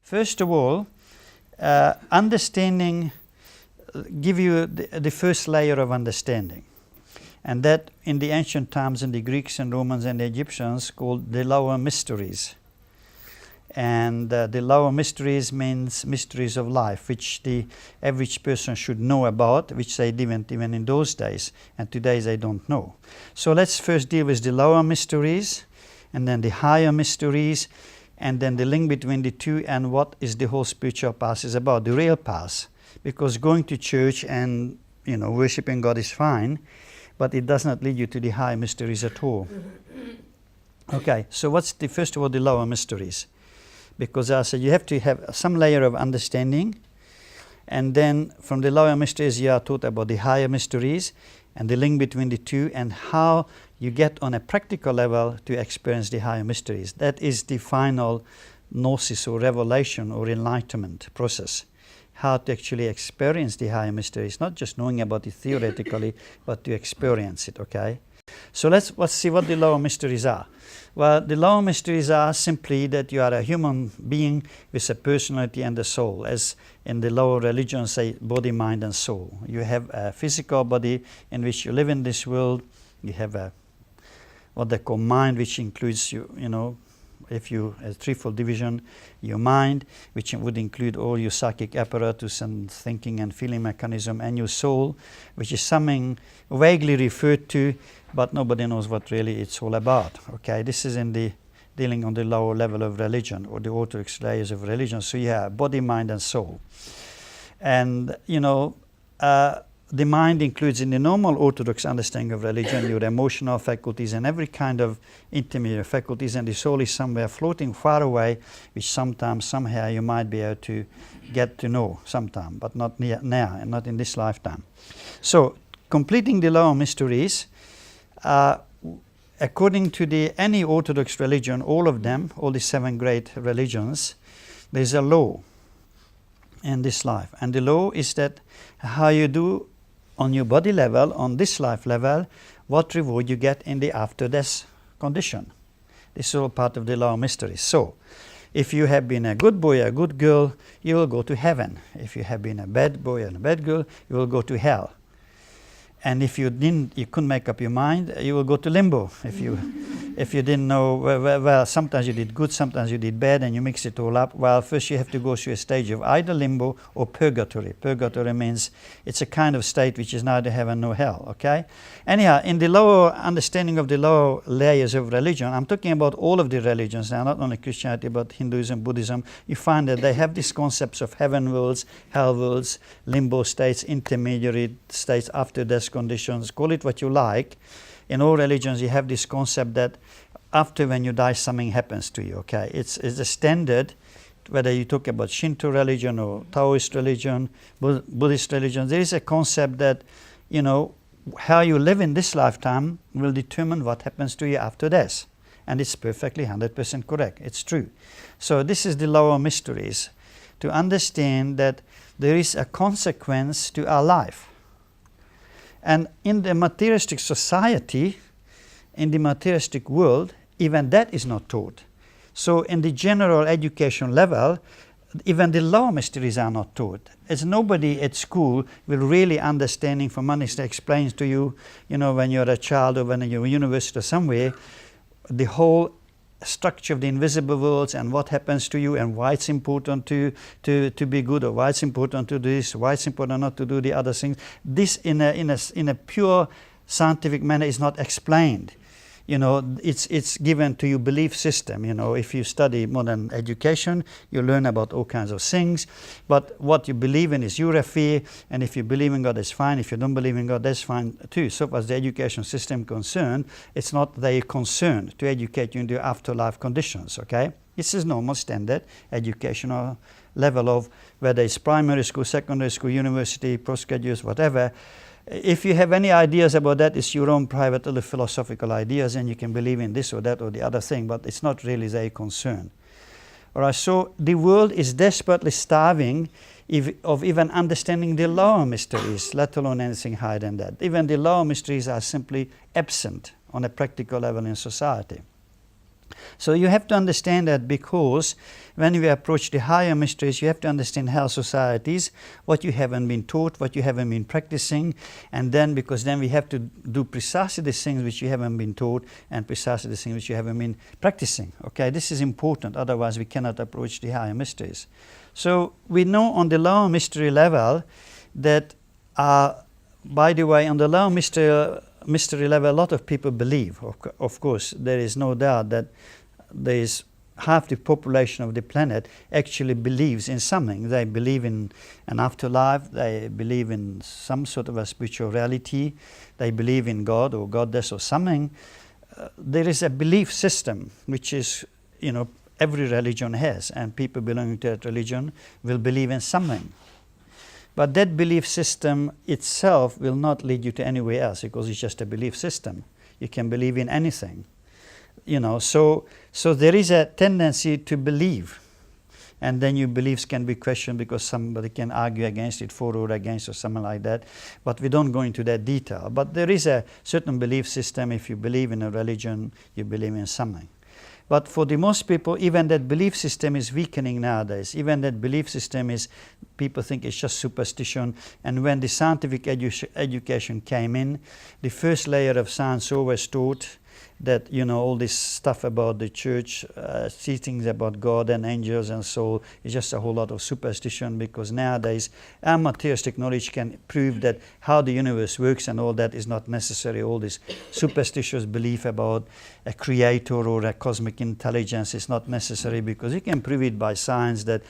First of all, understanding give you the first layer of understanding. And that in the ancient times in the Greeks and Romans and the Egyptians called the lower mysteries. And the lower mysteries means mysteries of life, which the average person should know about, which they didn't even in those days, and today they don't know. So let's first deal with the lower mysteries, and then the higher mysteries, and then the link between the two, and what is the whole spiritual path is about, the real path. Because going to church and worshiping God is fine, but it does not lead you to the high mysteries at all. Okay, so what's first of all the lower mysteries? Because I said you have to have some layer of understanding, and then from the lower mysteries you are taught about the higher mysteries and the link between the two, and how you get on a practical level to experience the higher mysteries. That is the final gnosis or revelation or enlightenment process. How to actually experience the higher mysteries, not just knowing about it theoretically, but to experience it, okay? So let's see what the lower mysteries are. Well, the lower mysteries are simply that you are a human being with a personality and a soul, as in the lower religions say body, mind and soul. You have a physical body in which you live in this world. You have a what they call mind, which includes if you a threefold division, your mind, which would include all your psychic apparatus and thinking and feeling mechanism, and your soul, which is something vaguely referred to, but nobody knows what really it's all about. Okay, this is in the dealing on the lower level of religion, or the orthodox layers of religion. So you have body, mind and soul. And the mind includes, in the normal orthodox understanding of religion, your emotional faculties and every kind of intermediate faculties, and the soul is somewhere floating far away, which sometimes, somehow you might be able to get to know sometime, but not now and not in this lifetime. So, completing the lower mysteries, according to any orthodox religion, all of them, all the 7 great religions, there's a law in this life. And the law is that how you do on your body level, on this life level, what reward you get in the after-death condition. This is all part of the lower mysteries. So, if you have been a good boy, a good girl, you will go to heaven. If you have been a bad boy and a bad girl, you will go to hell. And if you couldn't make up your mind, you will go to limbo. If you didn't know, well, sometimes you did good, sometimes you did bad, and you mix it all up. Well, first you have to go through a stage of either limbo or purgatory. Purgatory means it's a kind of state which is neither heaven nor hell, okay? Anyhow, in the lower understanding of the lower layers of religion, I'm talking about all of the religions now, not only Christianity, but Hinduism, Buddhism, you find that they have these concepts of heaven worlds, hell worlds, limbo states, intermediary states, after death conditions, call it what you like. In all religions you have this concept that after when you die something happens to you, okay? It's a standard, whether you talk about Shinto religion or Taoist religion, Buddhist religion, there is a concept that, how you live in this lifetime will determine what happens to you after death. And it's perfectly 100% correct, it's true. So this is the lower mysteries, to understand that there is a consequence to our life. And in the materialistic society, in the materialistic world, even that is not taught. So in the general education level, even the lower mysteries are not taught. As nobody at school will really understanding from honest explains to you, when you're a child or when you're in university or somewhere, the whole structure of the invisible worlds and what happens to you and why it's important to be good, or why it's important to do this, why it's important not to do the other things. This in a pure scientific manner is not explained. It's given to you belief system. If you study modern education, you learn about all kinds of things, but what you believe in is your affair, and if you believe in God, that's fine. If you don't believe in God, that's fine too. So far as the education system concerned, it's not their concern to educate you in the afterlife conditions, okay? This is normal standard educational level of whether it's primary school, secondary school, university, postgraduate, whatever. If you have any ideas about that, it's your own private little philosophical ideas, and you can believe in this or that or the other thing, but it's not really their concern. All right, so the world is desperately starving of even understanding the lower mysteries, let alone anything higher than that. Even the lower mysteries are simply absent on a practical level in society. So you have to understand that, because when you approach the higher mysteries, you have to understand how societies, what you haven't been taught, what you haven't been practicing, and then, because then we have to do precisely the things which you haven't been taught and precisely the things which you haven't been practicing. Okay, this is important, otherwise we cannot approach the higher mysteries. So we know on the lower mystery level that, by the way, on the lower mystery level, a lot of people believe. Of course, there is no doubt that there is half the population of the planet actually believes in something. They believe in an afterlife, they believe in some sort of a spiritual reality, they believe in God or goddess or something. There is a belief system which is, every religion has, and people belonging to that religion will believe in something. But that belief system itself will not lead you to anywhere else, because it's just a belief system. You can believe in anything. So there is a tendency to believe, and then your beliefs can be questioned because somebody can argue against it, for or against, or something like that. But we don't go into that detail. But there is a certain belief system. If you believe in a religion, you believe in something. But for the most people, even that belief system is weakening nowadays. Even that belief system is, people think it's just superstition. And when the scientific education came in, the first layer of science always taught that, all this stuff about the church, teachings about God and angels and soul is just a whole lot of superstition, because nowadays our materialistic knowledge can prove that how the universe works and all that is not necessary. All this superstitious belief about a creator or a cosmic intelligence is not necessary, because you can prove it by science that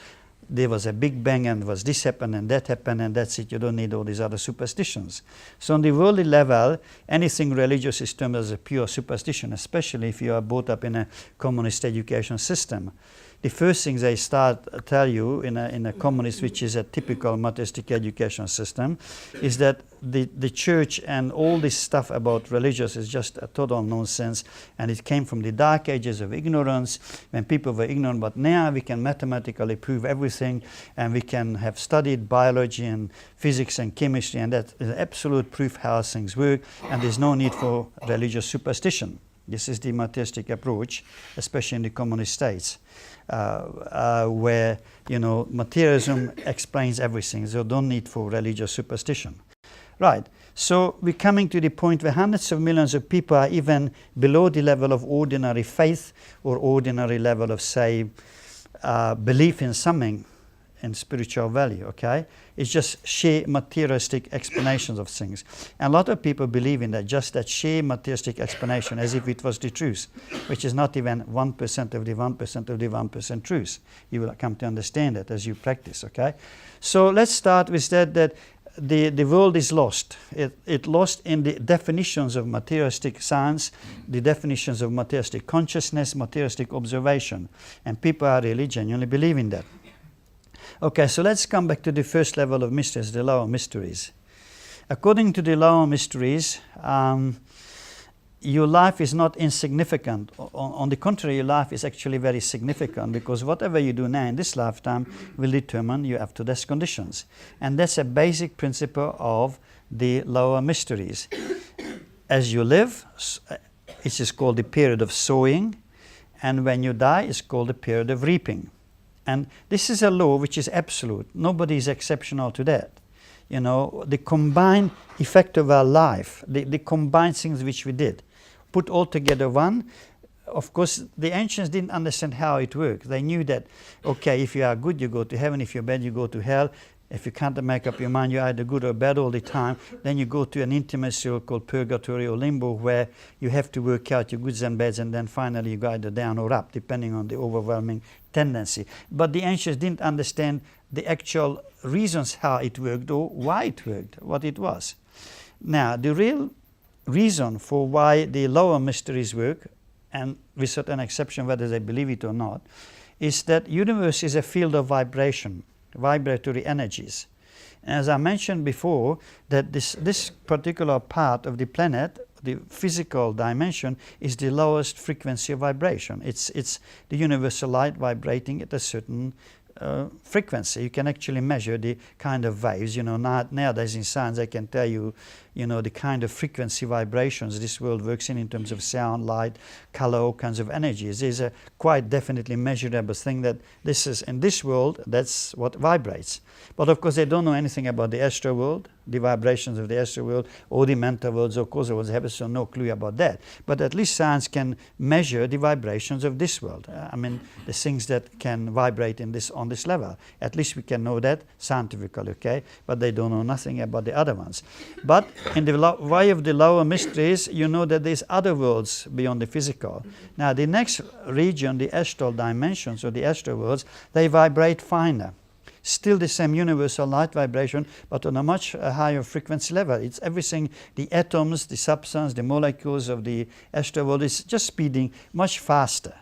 there was a big bang and was this happened and that happened and that's it. You don't need all these other superstitions. So on the worldly level, anything religious is termed as a pure superstition, especially if you are brought up in a communist education system. The first thing they tell you in a communist, which is a typical materialistic education system, is that the church and all this stuff about religious is just a total nonsense, and it came from the dark ages of ignorance, when people were ignorant. But now we can mathematically prove everything, and we can have studied biology and physics and chemistry, and that is absolute proof how things work, and there's no need for religious superstition. This is the materialistic approach, especially in the communist states, where materialism explains everything. So don't need for religious superstition. Right. So we're coming to the point where hundreds of millions of people are even below the level of ordinary faith or ordinary level of, say, belief in something, in spiritual value. Okay, it's just sheer materialistic explanations of things, and a lot of people believe in that, just that sheer materialistic explanation, as if it was the truth, which is not even 1% of the 1% of the 1% truth. You will come to understand that as you practice. Okay, so let's start with that the world is lost. It lost in the definitions of materialistic science, the definitions of materialistic consciousness, materialistic observation, and people are really genuinely believing that. Okay, so let's come back to the first level of mysteries, the lower mysteries. According to the lower mysteries, your life is not insignificant. On the contrary, your life is actually very significant, because whatever you do now in this lifetime will determine your after-death conditions. And that's a basic principle of the lower mysteries. As you live, it is called the period of sowing, and when you die, it's called the period of reaping. And this is a law which is absolute. Nobody is exceptional to that. The combined effect of our life, the combined things which we did, put all together one. Of course, the ancients didn't understand how it worked. They knew that, okay, if you are good, you go to heaven. If you're bad, you go to hell. If you can't make up your mind, you're either good or bad all the time, then you go to an intimacy called purgatory or limbo, where you have to work out your goods and bads, and then finally you go either down or up, depending on the overwhelming tendency. But the ancients didn't understand the actual reasons how it worked or why it worked, what it was. Now, the real reason for why the lower mysteries work, and with certain exception whether they believe it or not, is that universe is a field of vibration, vibratory energies. As I mentioned before, that this particular part of the planet, the physical dimension, is the lowest frequency of vibration. It's the universal light vibrating at a certain frequency. You can actually measure the kind of waves. Nowadays in science they can tell you, the kind of frequency vibrations this world works in terms of sound, light, color, all kinds of energies. There's a quite definitely measurable thing that this is in this world, that's what vibrates. But of course they don't know anything about the astral world, the vibrations of the astral world, or the mental worlds or causal worlds. They have so no clue about that. But at least science can measure the vibrations of this world. The things that can vibrate on this level. At least we can know that scientifically, okay? But they don't know nothing about the other ones. But in the way of the lower mysteries, you know that there's other worlds beyond the physical. Now the next region, the astral dimensions or the astral worlds, they vibrate finer. Still the same universal light vibration, but on a much higher frequency level. It's everything, the atoms, the substance, the molecules of the astral world is just speeding much faster.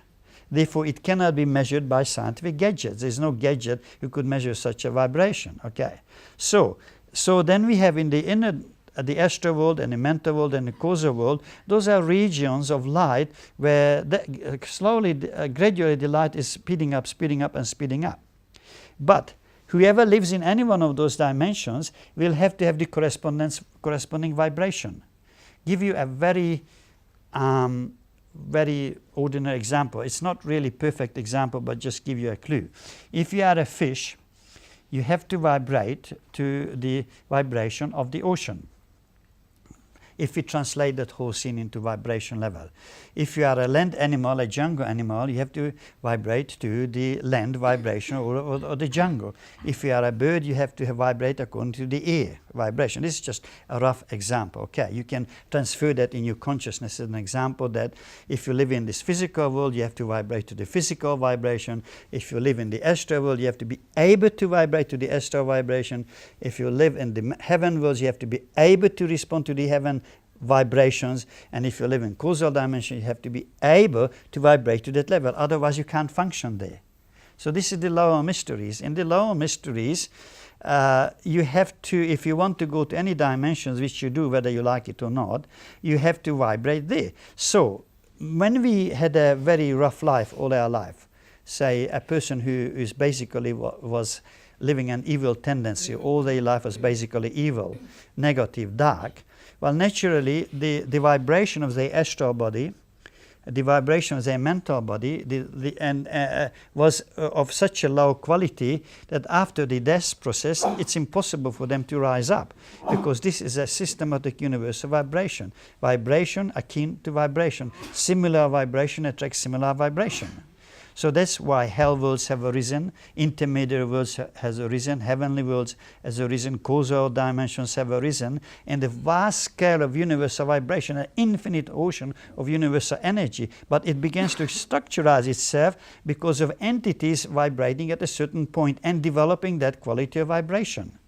Therefore, it cannot be measured by scientific gadgets. There's no gadget who could measure such a vibration. Okay, so then we have in the inner, the astral world and the mental world and the causal world, those are regions of light where gradually the light is speeding up and speeding up. But whoever lives in any one of those dimensions will have to have the corresponding vibration. Give you a very ordinary example. It's not really perfect example, but just give you a clue. If you are a fish, you have to vibrate to the vibration of the ocean. If we translate that whole scene into vibration level. If you are a land animal, a jungle animal, you have to vibrate to the land vibration or the jungle. If you are a bird, you have to vibrate according to the air vibration. This is just a rough example. Okay, you can transfer that in your consciousness as an example that if you live in this physical world, you have to vibrate to the physical vibration. If you live in the astral world, you have to be able to vibrate to the astral vibration. If you live in the heaven worlds, you have to be able to respond to the heaven vibrations, and if you live in causal dimension, you have to be able to vibrate to that level. Otherwise, you can't function there. So this is the lower mysteries. In the lower mysteries, you have to, if you want to go to any dimensions, which you do, whether you like it or not, you have to vibrate there. So when we had a very rough life all our life, say a person who is basically was living an evil tendency, all their life was basically evil, negative, dark. Well, naturally, the vibration of the astral body, the vibration of their mental body, was of such a low quality that after the death process, it's impossible for them to rise up, because this is a systematic universal vibration. Vibration akin to vibration. Similar vibration attracts similar vibration. So that's why hell worlds have arisen, intermediary worlds has arisen, heavenly worlds has arisen, causal dimensions have arisen, and the vast scale of universal vibration, an infinite ocean of universal energy. But it begins to structurize itself because of entities vibrating at a certain point and developing that quality of vibration.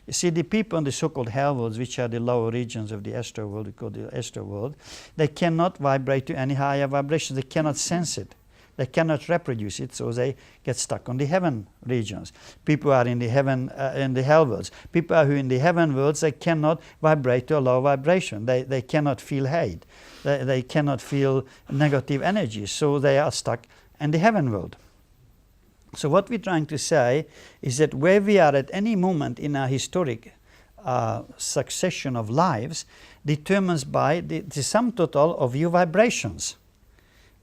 You see, the people in the so-called hell worlds, which are the lower regions of the astral world, we call the astral world, they cannot vibrate to any higher vibration. They cannot sense it. They cannot reproduce it, so they get stuck on the heaven regions. People are in the heaven, in the hell worlds. People who are in the heaven worlds, they cannot vibrate to a low vibration. They cannot feel hate. They cannot feel negative energy, so they are stuck in the heaven world. So what we're trying to say is that where we are at any moment in our historic succession of lives determines by the sum total of your vibrations.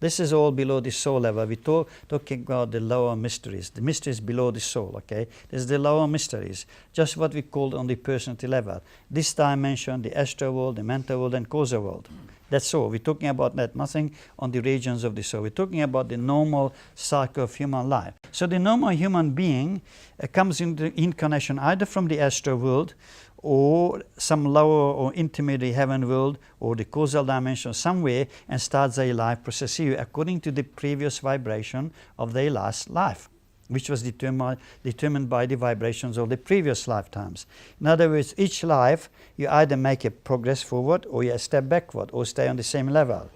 This is all below the soul level. We're talking about the lower mysteries. The mysteries below the soul, okay? This is the lower mysteries. Just what we call on the personality level. This dimension, the astral world, the mental world, and causal world. That's all. We're talking about that, nothing on the regions of the soul. We're talking about the normal cycle of human life. So the normal human being comes into incarnation either from the astral world or some lower or intermediate heaven world or the causal dimension somewhere and starts their life process here according to the previous vibration of their last life, which was determined by the vibrations of the previous lifetimes. In other words, each life you either make a progress forward or you step backward or stay on the same level.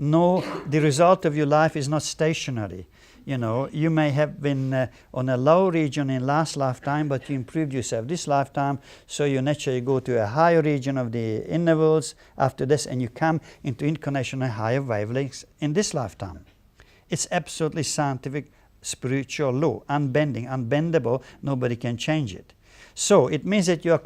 No, the result of your life is not stationary. You know, you may have been on a low region in last lifetime, but you improved yourself this lifetime, so you naturally go to a higher region of the inner worlds after this, and you come into incarnation at higher wavelengths in this lifetime. It's absolutely scientific spiritual law, unbending, unbendable, nobody can change it. So it means that you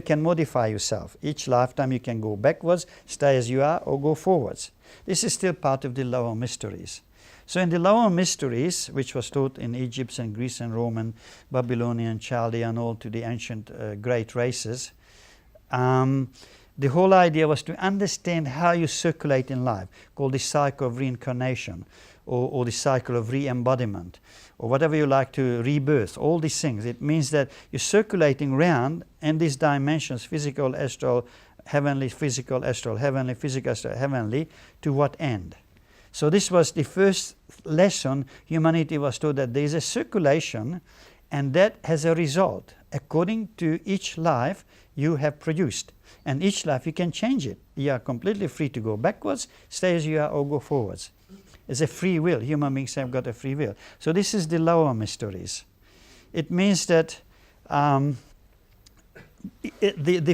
can modify yourself. Each lifetime you can go backwards, stay as you are, or go forwards. This is still part of the lower mysteries. So in the lower mysteries, which was taught in Egypt and Greece and Rome and Babylonian, Chaldean, all to the ancient great races, the whole idea was to understand how you circulate in life, called the cycle of reincarnation, or the cycle of re-embodiment, or whatever you like to rebirth, all these things. It means that you're circulating around in these dimensions, physical, astral, heavenly, physical, astral, heavenly, physical, astral, heavenly, to what end? So this was the first lesson humanity was taught, that there is a circulation, and that has a result according to each life you have produced. And each life you can change it. You are completely free to go backwards, stay as you are, or go forwards. It's a free will. Human beings have got a free will. So this is the lower mysteries. It means that the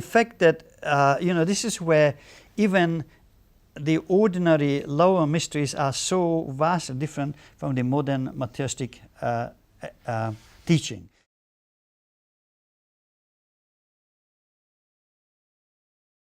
fact that, this is where even the ordinary lower mysteries are so vastly different from the modern materialistic teaching.